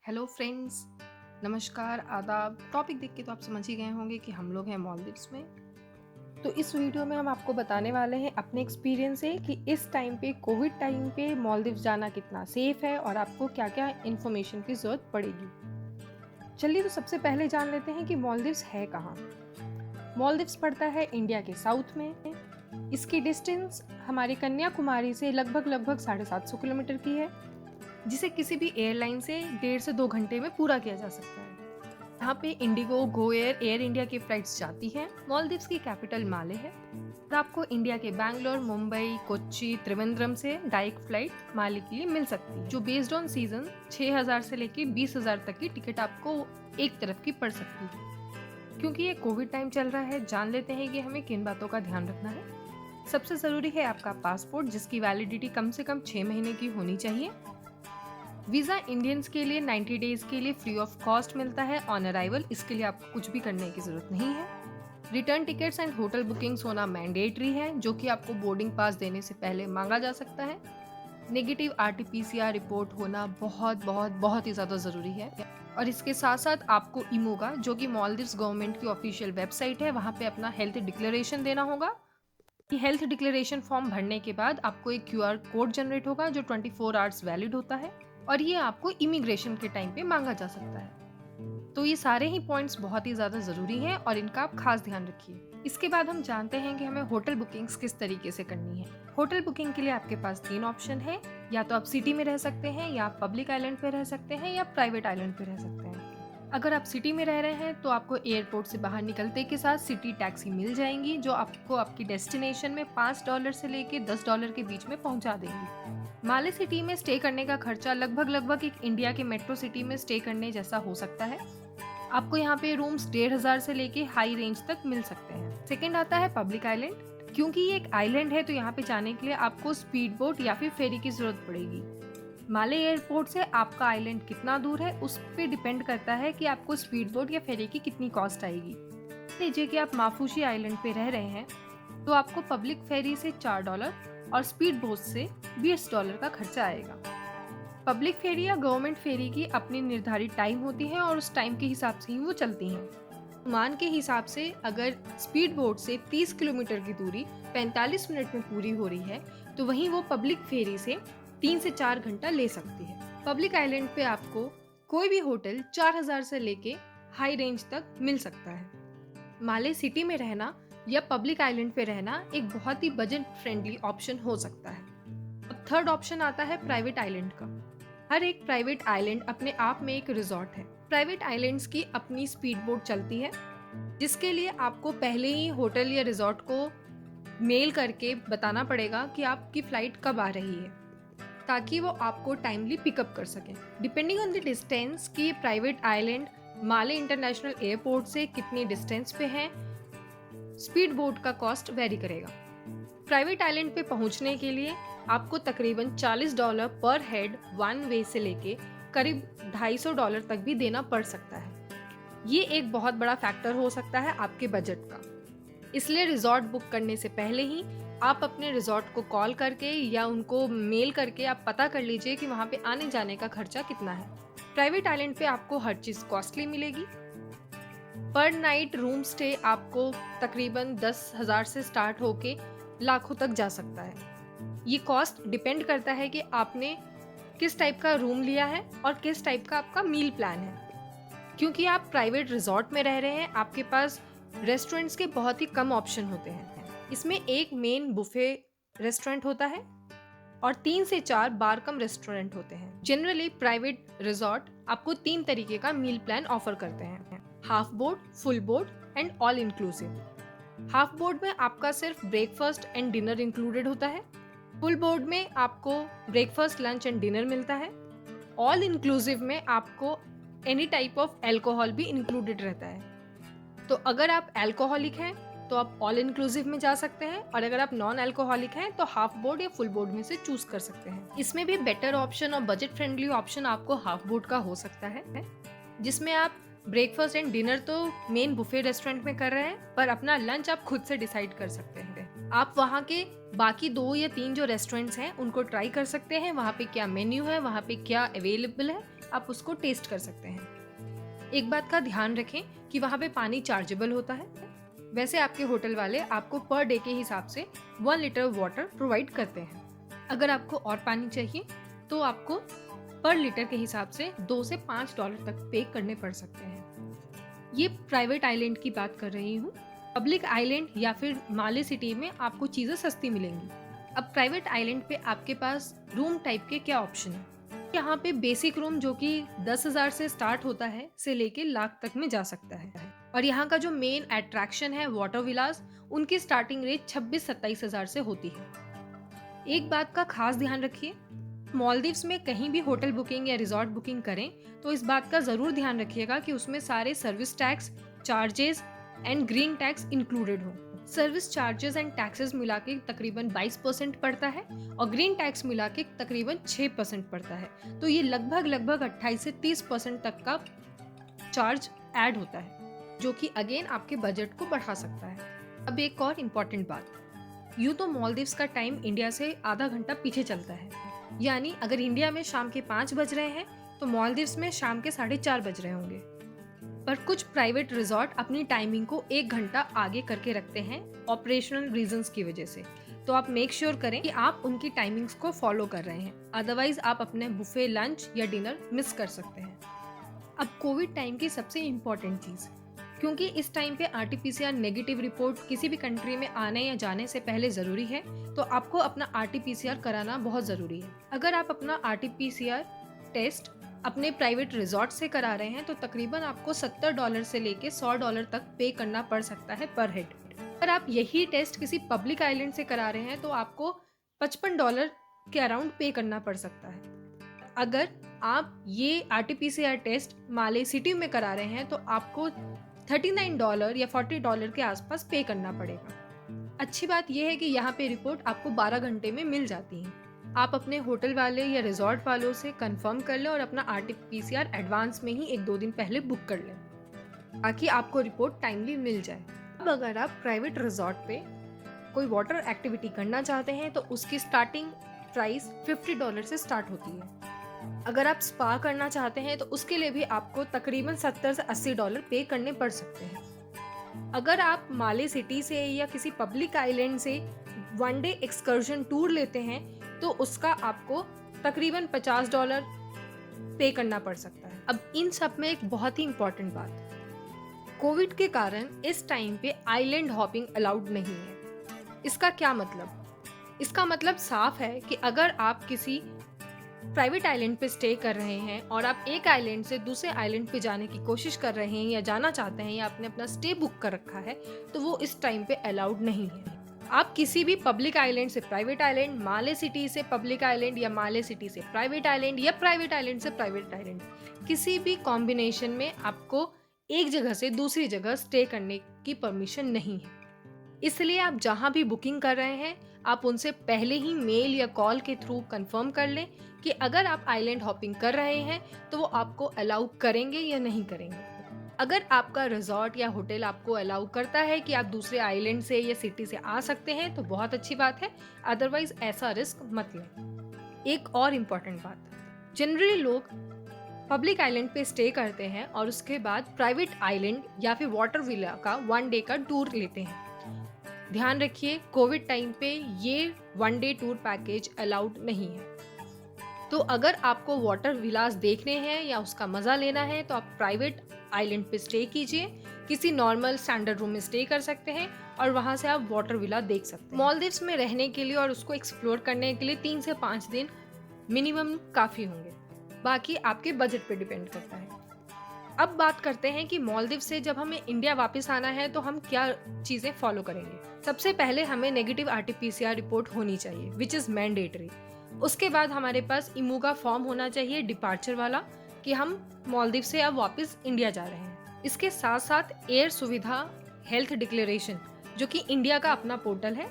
Hello friends, नमस्कार, आदाब। Topic देख के तो आप समझ ही गए होंगे कि हम लोग हैं मालदीव्स में। तो इस वीडियो में हम आपको बताने वाले हैं अपने एक्सपीरियंस से कि इस टाइम पे कोविड टाइम पे मालदीव्स जाना कितना सेफ है और आपको क्या-क्या इन्फॉर्मेशन की ज़रूरत पड़ेगी। चलिए तो सबसे पहले जान लेते हैं कि मालदीव्स है कहाँ। मालदीव्स पड़ता है इंडिया के साउथ में। इसकी डिस्टेंस हमारी कन्याकुमारी से लगभग 750 किलोमीटर की है, जिसे किसी भी एयरलाइन से 1.5 से 2 घंटे में पूरा किया जा सकता है। यहाँ पे Indigo, Go Air, air India की फ्लाइट्स जाती हैं। मालदीव्स की कैपिटल माले है और आपको इंडिया के बैंगलोर, मुंबई, कोच्चि, त्रिवेंद्रम से डायरेक्ट फ्लाइट माले के लिए मिल सकती है, जो बेस्ड ऑन सीजन 6,000 से लेके 20,000 तक की टिकट आपको एक तरफ की पड़ सकती है। क्योंकि ये कोविड टाइम चल रहा है, जान लेते हैं कि हमें किन बातों का ध्यान रखना है। सबसे जरूरी है आपका पासपोर्ट, जिसकी वैलिडिटी कम से कम 6 महीने की होनी चाहिए। वीज़ा इंडियंस के लिए 90 डेज के लिए फ्री ऑफ कॉस्ट मिलता है ऑन अराइवल। इसके लिए आपको कुछ भी करने की ज़रूरत नहीं है। Return tickets and hotel bookings होना मैंडेटरी है, जो कि आपको बोर्डिंग पास देने से पहले मांगा जा सकता है। नेगेटिव RT-PCR रिपोर्ट होना बहुत बहुत बहुत ही ज़्यादा ज़रूरी है। और इसके साथ साथ आपको इमोगा, जो कि मालदीव्स गवर्नमेंट की ऑफिशियल वेबसाइट है, वहाँ पे अपना हेल्थ डिक्लेरेशन देना होगा। ये हेल्थ डिक्लेरेशन फॉर्म भरने के बाद आपको एक QR कोड जनरेट होगा, जो 24 आवर्स वैलिड होता है और ये आपको इमिग्रेशन के टाइम पे मांगा जा सकता है। तो ये सारे ही पॉइंट्स बहुत ही ज़्यादा ज़रूरी हैं और इनका आप खास ध्यान रखिए। इसके बाद हम जानते हैं कि हमें होटल बुकिंग्स किस तरीके से करनी है। होटल बुकिंग के लिए आपके पास 3 ऑप्शन है। या तो आप सिटी में रह सकते हैं, या आप पब्लिक आइलैंड पे रह सकते हैं, या प्राइवेट आइलैंड पे रह सकते हैं। अगर आप सिटी में रह रहे हैं तो आपको एयरपोर्ट से बाहर निकलते के साथ सिटी टैक्सी मिल जाएंगी, जो आपको आपकी डेस्टिनेशन में $5 से लेके $10 के बीच में पहुंचा देंगी। माले सिटी में स्टे करने का खर्चा लगभग एक इंडिया के मेट्रो सिटी में स्टे करने जैसा हो सकता है। आपको यहाँ पे रूम्स 1,500 से लेके हाई रेंज तक मिल सकते हैं। सेकंड आता है पब्लिक आइलैंड। क्योंकि ये एक आइलैंड है तो यहाँ पे जाने के लिए आपको स्पीड बोट या फिर फेरी की जरूरत पड़ेगी। माले एयरपोर्ट से आपका आइलैंड कितना दूर है उस पे डिपेंड करता है कि आपको स्पीड बोट या फेरी की कितनी कॉस्ट आएगी। लीजिए कि आप माफूशी आइलैंड पे रह रहे हैं, तो आपको पब्लिक फेरी से $4 और स्पीड बोट से $20 का खर्चा आएगा। पब्लिक फेरी या गवर्नमेंट फेरी की अपनी निर्धारित टाइम होती है और उस टाइम के हिसाब से ही वो चलती हैं। अनुमान के हिसाब से अगर स्पीड बोट से 30 किलोमीटर की दूरी 45 मिनट में पूरी हो रही है, तो वहीं वो पब्लिक फेरी से 3 से 4 घंटा ले सकती है। पब्लिक आइलैंड पे आपको कोई भी होटल 4,000 से लेके हाई रेंज तक मिल सकता है। माले सिटी में रहना या पब्लिक आइलैंड पे रहना एक बहुत ही बजट फ्रेंडली ऑप्शन हो सकता है। अब थर्ड ऑप्शन आता है प्राइवेट आइलैंड का। हर एक प्राइवेट आइलैंड अपने आप में एक रिजॉर्ट है। प्राइवेट आइलैंड्स की अपनी स्पीड बोट चलती है, जिसके लिए आपको पहले ही होटल या रिजॉर्ट को मेल करके बताना पड़ेगा कि आपकी फ्लाइट कब आ रही है, ताकि वो आपको टाइमली पिकअप कर सकें। डिपेंडिंग ऑन द डिस्टेंस कि प्राइवेट आइलैंड माले इंटरनेशनल एयरपोर्ट से कितनी डिस्टेंस पे है, स्पीड बोट का कॉस्ट वेरी करेगा। प्राइवेट आइलैंड पे पहुंचने के लिए आपको तकरीबन $40 पर हेड वन वे से लेके करीब $250 तक भी देना पड़ सकता है। ये एक बहुत बड़ा फैक्टर हो सकता है आपके बजट का। इसलिए रिजॉर्ट बुक करने से पहले ही आप अपने रिजॉर्ट को कॉल करके या उनको मेल करके आप पता कर लीजिए कि वहाँ पे आने जाने का खर्चा कितना है। प्राइवेट आइलैंड पे आपको हर चीज़ कॉस्टली मिलेगी। पर नाइट रूम स्टे आपको तकरीबन 10,000 से स्टार्ट होके लाखों तक जा सकता है। ये कॉस्ट डिपेंड करता है कि आपने किस टाइप का रूम लिया है और किस टाइप का आपका मील प्लान है। क्योंकि आप प्राइवेट रिजॉर्ट में रह रहे हैं, आपके पास रेस्टोरेंट्स के बहुत ही कम ऑप्शन होते हैं। इसमें एक मेन बुफे रेस्टोरेंट होता है और 3 से 4 बार कम रेस्टोरेंट होते हैं। जनरली प्राइवेट रिजॉर्ट आपको 3 तरीके का मील प्लान ऑफर करते हैं: half board, full board and all inclusive. Half board में आपका सिर्फ ब्रेकफास्ट एंड डिनर इंक्लूडेड होता है। फुल बोर्ड में आपको ब्रेकफास्ट, लंच एंड डिनर मिलता है। ऑल इंक्लूसिव में आपको एनी टाइप ऑफ अल्कोहल भी इंक्लूडेड रहता है। तो अगर आप अल्कोहलिक हैं तो आप ऑल इंक्लूसिव में जा सकते हैं, और अगर आप नॉन अल्कोहलिक हैं तो हाफ बोर्ड या फुल बोर्ड में से चूज कर सकते हैं। इसमें भी बेटर ऑप्शन और बजट फ्रेंडली ऑप्शन आपको हाफ बोर्ड का हो सकता है, जिसमें आप ब्रेकफास्ट एंड डिनर तो मेन बुफे रेस्टोरेंट में कर रहे हैं, पर अपना लंच आप खुद से डिसाइड कर सकते हैं। आप वहाँ के बाकी 2 या 3 जो रेस्टोरेंट्स हैं उनको ट्राई कर सकते हैं, वहाँ पे क्या मेन्यू है, वहाँ पे क्या अवेलेबल है, आप उसको टेस्ट कर सकते हैं। एक बात का ध्यान रखें कि वहाँ पे पानी चार्जेबल होता है। वैसे आपके होटल वाले आपको पर डे के हिसाब से 1 लीटर वाटर प्रोवाइड करते हैं। अगर आपको और पानी चाहिए तो आपको पर लीटर के हिसाब से $2 से $5 तक पे करने पड़ सकते हैं। ये प्राइवेट आइलैंड की बात कर रही हूँ। पब्लिक आइलैंड या फिर माले सिटी में आपको चीज़ें सस्ती मिलेंगी। अब प्राइवेट आइलैंड पे आपके पास रूम टाइप के क्या ऑप्शन है? यहाँ पे बेसिक रूम जो कि 10,000 से स्टार्ट होता है से लेके लाख तक में जा सकता है। और यहाँ का जो मेन अट्रैक्शन है वाटर विलास, उनकी स्टार्टिंग रेट 26-27 हज़ार से होती है। एक बात का खास ध्यान रखिए, मालदीव्स में कहीं भी होटल बुकिंग या रिजॉर्ट बुकिंग करें तो इस बात का ज़रूर ध्यान रखिएगा कि उसमें सारे service tax, charges and green tax included हो। सर्विस चार्जेस एंड टैक्सेस मिला के तकरीबन 22% पड़ता है और ग्रीन टैक्स मिला के तकरीबन 6% पड़ता है। तो ये लगभग 28 से 30% तक का चार्ज ऐड होता है, जो कि अगेन आपके बजट को बढ़ा सकता है। अब एक और इम्पॉर्टेंट बात, यूँ तो मालदीव्स का टाइम इंडिया से आधा घंटा पीछे चलता है, यानी अगर इंडिया में शाम के 5 बज रहे हैं तो मालदीव्स में शाम के 4:30 बज रहे होंगे। पर कुछ प्राइवेट रिजॉर्ट अपनी टाइमिंग को 1 घंटा आगे करके रखते हैं ऑपरेशनल रीजंस की वजह से। तो आप मेक श्योर करें कि आप उनकी टाइमिंग्स को फॉलो कर रहे हैं, अदरवाइज आप अपने बुफे लंच या डिनर मिस कर सकते हैं। अब कोविड टाइम की सबसे इम्पोर्टेंट चीज़, क्योंकि इस टाइम पे RT-PCR नेगेटिव रिपोर्ट किसी भी कंट्री में आने या जाने से पहले ज़रूरी है, तो आपको अपना RT-PCR कराना बहुत ज़रूरी है। अगर आप अपना RT-PCR टेस्ट अपने प्राइवेट रिजॉर्ट से करा रहे हैं तो तकरीबन आपको $70 से लेके $100 तक पे करना पड़ सकता है पर हेड। अगर आप यही टेस्ट किसी पब्लिक आइलैंड से करा रहे हैं तो आपको $55 के अराउंड पे करना पड़ सकता है। अगर आप ये RT-PCR टेस्ट माले सिटी में करा रहे हैं तो आपको $39 या $40 के आसपास पे करना पड़ेगा। अच्छी बात यह है कि यहाँ पे रिपोर्ट आपको 12 घंटे में मिल जाती है। आप अपने होटल वाले या रिजॉर्ट वालों से कंफर्म कर लें और अपना RT-PCR एडवांस में ही 1-2 दिन पहले बुक कर लें, ताकि आपको रिपोर्ट टाइमली मिल जाए। अब अगर आप प्राइवेट रिजॉर्ट पे कोई वाटर एक्टिविटी करना चाहते हैं तो उसकी स्टार्टिंग प्राइस $50 से स्टार्ट होती है। अगर आप स्पा करना चाहते हैं तो उसके लिए भी आपको तकरीबन $70 से $80 पे करने पड़ सकते हैं। अगर आप माले सिटी से या किसी पब्लिक आइलैंड से 1 डे एक्सकर्जन टूर लेते हैं तो उसका आपको तकरीबन $50 पे करना पड़ सकता है। अब इन सब में एक बहुत ही इम्पोर्टेंट बात, कोविड के कारण इस टाइम पे आइलैंड हॉपिंग अलाउड नहीं है। इसका क्या मतलब? इसका मतलब साफ है कि अगर आप किसी प्राइवेट आइलैंड पे स्टे कर रहे हैं और आप एक आइलैंड से दूसरे आइलैंड पे जाने की कोशिश कर रहे हैं या जाना चाहते हैं या आपने अपना स्टे बुक कर रखा है, तो वो इस टाइम पे अलाउड नहीं है। आप किसी भी पब्लिक आइलैंड से प्राइवेट आइलैंड, माले सिटी से पब्लिक आइलैंड या माले सिटी से प्राइवेट आइलैंड या प्राइवेट आइलैंड से प्राइवेट आइलैंड, किसी भी कॉम्बिनेशन में आपको एक जगह से दूसरी जगह स्टे करने की परमिशन नहीं है। इसलिए आप जहां भी बुकिंग कर रहे हैं आप उनसे पहले ही मेल या कॉल के थ्रू कंफर्म कर लें कि अगर आप आइलैंड हॉपिंग कर रहे हैं तो वो आपको अलाउ करेंगे या नहीं करेंगे। अगर आपका रिजॉर्ट या होटल आपको अलाउ करता है कि आप दूसरे आइलैंड से या सिटी से आ सकते हैं तो बहुत अच्छी बात है, अदरवाइज ऐसा रिस्क मत लें। एक और इम्पॉर्टेंट बात, जनरली लोग पब्लिक आइलैंड पे स्टे करते हैं और उसके बाद प्राइवेट आइलैंड या फिर वाटर विला का 1 डे का टूर लेते हैं। ध्यान रखिए, कोविड टाइम पे ये 1 डे टूर पैकेज अलाउड नहीं है। तो अगर आपको वाटर विलास देखने हैं या उसका मजा लेना है तो आप प्राइवेट आइलैंड पे स्टे कीजिए, किसी नॉर्मल स्टैंडर्ड रूम में स्टे कर सकते हैं और वहां से आप वाटर विला देख सकते हैं। मालदीव्स में रहने के लिए और उसको एक्सप्लोर करने के लिए 3 से 5 दिन मिनिमम काफी होंगे, बाकी आपके बजट पे डिपेंड करता है। अब बात करते हैं कि मालदीव से जब हमें इंडिया वापस आना है तो हम क्या चीजें फॉलो करेंगे। सबसे पहले हमें नेगेटिव RT-PCR रिपोर्ट होनी चाहिए, विच इज मैंडेटरी। उसके बाद हमारे पास इमूगा फॉर्म होना चाहिए डिपार्चर वाला, कि हम मालदीव से अब वापस इंडिया जा रहे हैं। इसके साथ साथ एयर सुविधा हेल्थ डिक्लेरेशन, जो कि इंडिया का अपना पोर्टल है,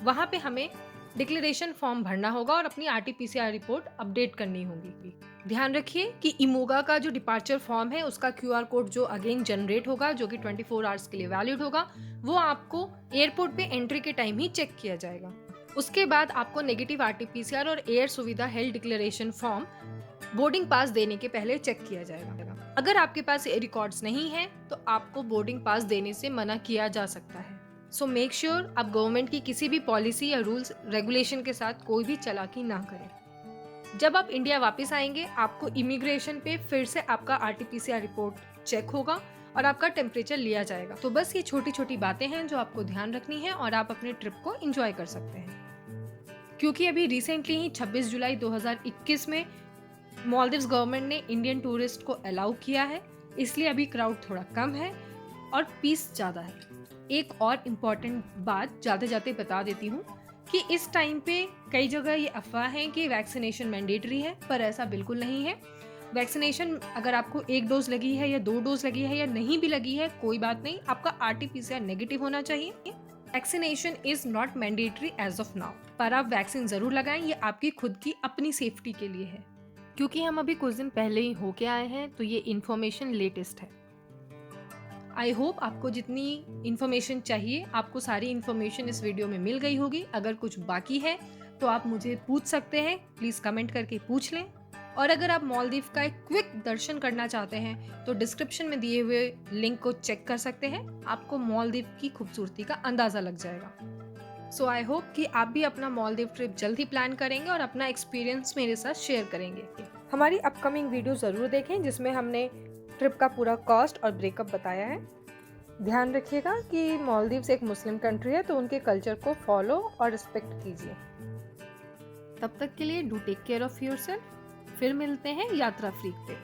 वहाँ पे हमें डिक्लेरेशन फॉर्म भरना होगा और अपनी RT-PCR रिपोर्ट अपडेट करनी होगी। ध्यान रखिए कि इमोगा का जो डिपार्चर फॉर्म है उसका QR कोड जो अगेन जनरेट होगा, जो कि 24 आवर्स के लिए वैलिड होगा, वो आपको एयरपोर्ट पे एंट्री के टाइम ही चेक किया जाएगा। उसके बाद आपको नेगेटिव RT-PCR और एयर सुविधा health declaration form boarding pass देने के पहले चेक किया जाएगा। अगर आपके पास ये रिकॉर्ड्स नहीं है तो आपको बोर्डिंग पास देने से मना किया जा सकता है। सो मेक श्योर आप गवर्नमेंट की किसी भी पॉलिसी या रूल्स रेगुलेशन के साथ कोई भी चालाकी ना करें। जब आप इंडिया वापस आएंगे आपको इमिग्रेशन पे फिर से आपका आरटीपीसीआर रिपोर्ट चेक होगा और आपका टेम्परेचर लिया जाएगा। तो बस ये छोटी छोटी बातें हैं जो आपको ध्यान रखनी है और आप अपने ट्रिप को एंजॉय कर सकते हैं। क्योंकि अभी रिसेंटली ही 26 जुलाई 2021 में मालदीव्स गवर्नमेंट ने इंडियन टूरिस्ट को अलाउ किया है, इसलिए अभी क्राउड थोड़ा कम है और पीस ज़्यादा है। एक और इम्पॉर्टेंट बात जाते जाते बता देती हूँ कि इस टाइम पे कई जगह ये अफवाह है कि वैक्सीनेशन मैंडेटरी है, पर ऐसा बिल्कुल नहीं है। वैक्सीनेशन अगर आपको 1 डोज लगी है या 2 डोज लगी है या नहीं भी लगी है कोई बात नहीं, आपका आरटीपीसीआर नेगेटिव होना चाहिए। Vaccination is not mandatory as of now, पर आप वैक्सीन जरूर लगाएं, ये आपकी खुद की अपनी सेफ्टी के लिए है। क्योंकि हम अभी कुछ दिन पहले ही होके आए हैं तो ये इन्फॉर्मेशन लेटेस्ट है। आई होप आपको जितनी इन्फॉर्मेशन चाहिए आपको सारी इन्फॉर्मेशन इस वीडियो में मिल गई होगी। अगर कुछ बाकी है तो आप मुझे पूछ सकते हैं, प्लीज़ कमेंट करके पूछ लें। और अगर आप मालदीव का एक क्विक दर्शन करना चाहते हैं तो डिस्क्रिप्शन में दिए हुए लिंक को चेक कर सकते हैं, आपको मालदीव की खूबसूरती का अंदाज़ा लग जाएगा। सो आई होप कि आप भी अपना मालदीव ट्रिप जल्द ही प्लान करेंगे और अपना एक्सपीरियंस मेरे साथ शेयर करेंगे। हमारी अपकमिंग वीडियो ज़रूर देखें जिसमें हमने ट्रिप का पूरा कॉस्ट और ब्रेकअप बताया है। ध्यान रखिएगा कि मालदीव्स एक मुस्लिम कंट्री है तो उनके कल्चर को फॉलो और रिस्पेक्ट कीजिए। तब तक के लिए do take care of yourself. फिर मिलते हैं यात्रा फ्रीक पे।